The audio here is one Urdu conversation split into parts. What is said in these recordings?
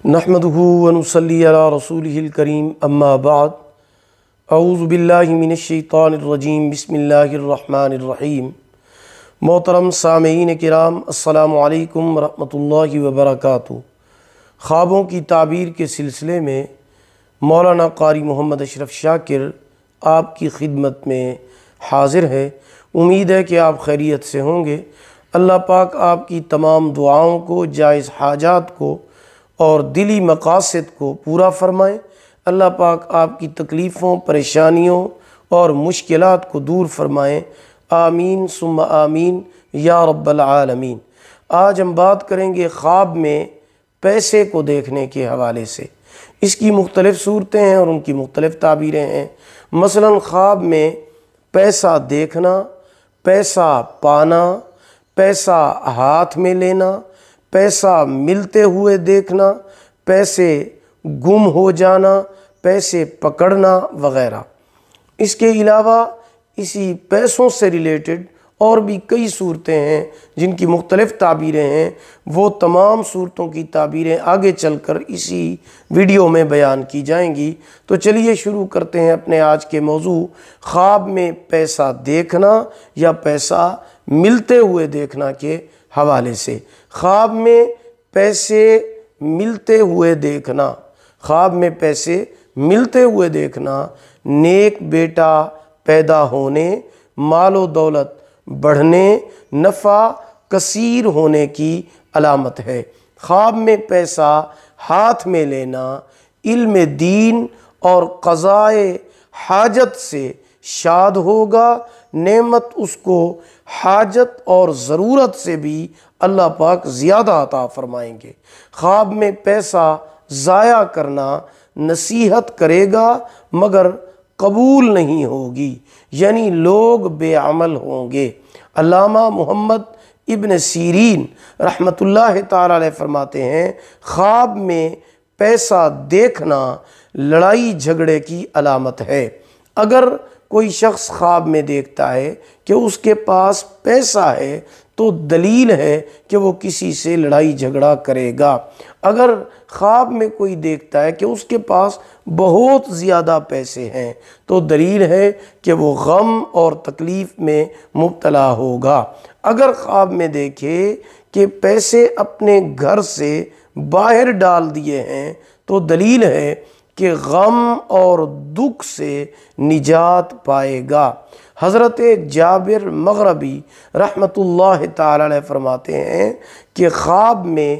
نحمدہ ونصلی علی رسولہ الکریم اما بعد اعوذ باللہ من الشیطان الرجیم بسم اللہ الرحمن الرحیم۔ محترم سامعین کرام، السلام علیکم ورحمۃ اللہ وبرکاتہ۔ خوابوں کی تعبیر کے سلسلے میں مولانا قاری محمد اشرف شاکر آپ کی خدمت میں حاضر ہے۔ امید ہے کہ آپ خیریت سے ہوں گے۔ اللہ پاک آپ کی تمام دعاؤں کو، جائز حاجات کو اور دلی مقاصد کو پورا فرمائیں۔ اللہ پاک آپ کی تکلیفوں، پریشانیوں اور مشکلات کو دور فرمائیں۔ آمین ثم آمین یا رب العالمین۔ آج ہم بات کریں گے خواب میں پیسے کو دیکھنے کے حوالے سے۔ اس کی مختلف صورتیں ہیں اور ان کی مختلف تعبیریں ہیں۔ مثلا خواب میں پیسہ دیکھنا، پیسہ پانا، پیسہ ہاتھ میں لینا، پیسہ ملتے ہوئے دیکھنا، پیسے گم ہو جانا، پیسے پکڑنا وغیرہ۔ اس کے علاوہ اسی پیسوں سے ریلیٹڈ اور بھی کئی صورتیں ہیں جن کی مختلف تعبیریں ہیں۔ وہ تمام صورتوں کی تعبیریں آگے چل کر اسی ویڈیو میں بیان کی جائیں گی۔ تو چلیے شروع کرتے ہیں اپنے آج کے موضوع، خواب میں پیسہ دیکھنا یا پیسہ ملتے ہوئے دیکھنا کے حوالے سے۔ خواب میں پیسے ملتے ہوئے دیکھنا، خواب میں پیسے ملتے ہوئے دیکھنا نیک بیٹا پیدا ہونے، مال و دولت بڑھنے، نفع کثیر ہونے کی علامت ہے۔ خواب میں پیسہ ہاتھ میں لینا علم دین اور قضائے حاجت سے شاد ہوگا، نعمت اس کو حاجت اور ضرورت سے بھی اللہ پاک زیادہ عطا فرمائیں گے۔ خواب میں پیسہ ضائع کرنا نصیحت کرے گا مگر قبول نہیں ہوگی، یعنی لوگ بے عمل ہوں گے۔ علامہ محمد ابن سیرین رحمۃ اللہ تعالی علیہ فرماتے ہیں، خواب میں پیسہ دیکھنا لڑائی جھگڑے کی علامت ہے۔ اگر کوئی شخص خواب میں دیکھتا ہے کہ اس کے پاس پیسہ ہے تو دلیل ہے کہ وہ کسی سے لڑائی جھگڑا کرے گا۔ اگر خواب میں کوئی دیکھتا ہے کہ اس کے پاس بہت زیادہ پیسے ہیں تو دلیل ہے کہ وہ غم اور تکلیف میں مبتلا ہوگا۔ اگر خواب میں دیکھے کہ پیسے اپنے گھر سے باہر ڈال دیے ہیں تو دلیل ہے کہ غم اور دکھ سے نجات پائے گا۔ حضرت جابر مغربی رحمۃ اللہ تعالی علیہ فرماتے ہیں کہ خواب میں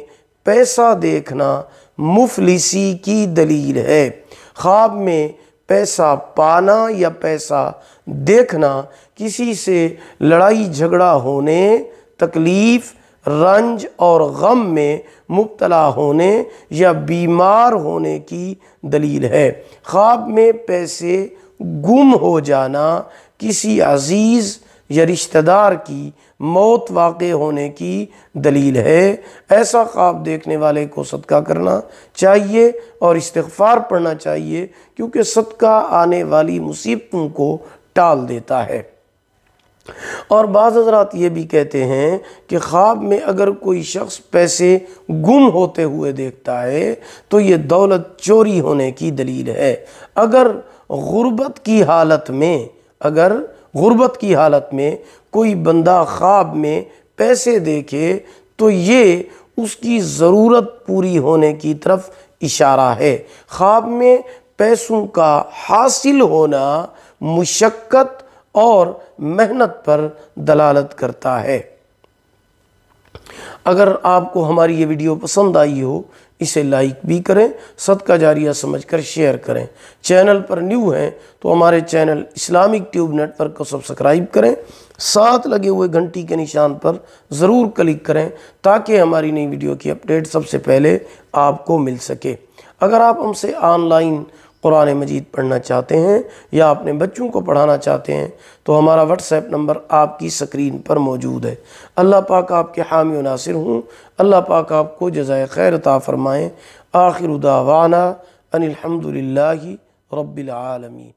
پیسہ دیکھنا مفلسی کی دلیل ہے۔ خواب میں پیسہ پانا یا پیسہ دیکھنا کسی سے لڑائی جھگڑا ہونے، تکلیف، رنج اور غم میں مبتلا ہونے یا بیمار ہونے کی دلیل ہے۔ خواب میں پیسے گم ہو جانا کسی عزیز یا رشتہ دار کی موت واقع ہونے کی دلیل ہے۔ ایسا خواب دیکھنے والے کو صدقہ کرنا چاہیے اور استغفار پڑھنا چاہیے، کیونکہ صدقہ آنے والی مصیبتوں کو ٹال دیتا ہے۔ اور بعض حضرات یہ بھی کہتے ہیں کہ خواب میں اگر کوئی شخص پیسے گم ہوتے ہوئے دیکھتا ہے تو یہ دولت چوری ہونے کی دلیل ہے۔ اگر غربت کی حالت میں کوئی بندہ خواب میں پیسے دیکھے تو یہ اس کی ضرورت پوری ہونے کی طرف اشارہ ہے۔ خواب میں پیسوں کا حاصل ہونا مشقت اور محنت پر دلالت کرتا ہے۔ اگر آپ کو ہماری یہ ویڈیو پسند آئی ہو اسے لائک بھی کریں، صدقہ جاریہ سمجھ کر شیئر کریں۔ چینل پر نیو ہیں تو ہمارے channel Islamic tube network کو سبسکرائب کریں، ساتھ لگے ہوئے گھنٹی کے نشان پر ضرور کلک کریں تاکہ ہماری نئی ویڈیو کی اپڈیٹ سب سے پہلے آپ کو مل سکے۔ اگر آپ ہم سے آن لائن قرآن مجید پڑھنا چاہتے ہیں یا اپنے بچوں کو پڑھانا چاہتے ہیں تو ہمارا واٹس ایپ نمبر آپ کی سکرین پر موجود ہے۔ اللہ پاک آپ کے حامی و ناصر ہوں۔ اللہ پاک آپ کو جزائے خیر عطا فرمائیں۔ آخر دعوانا ان الحمد للہ رب العالمین۔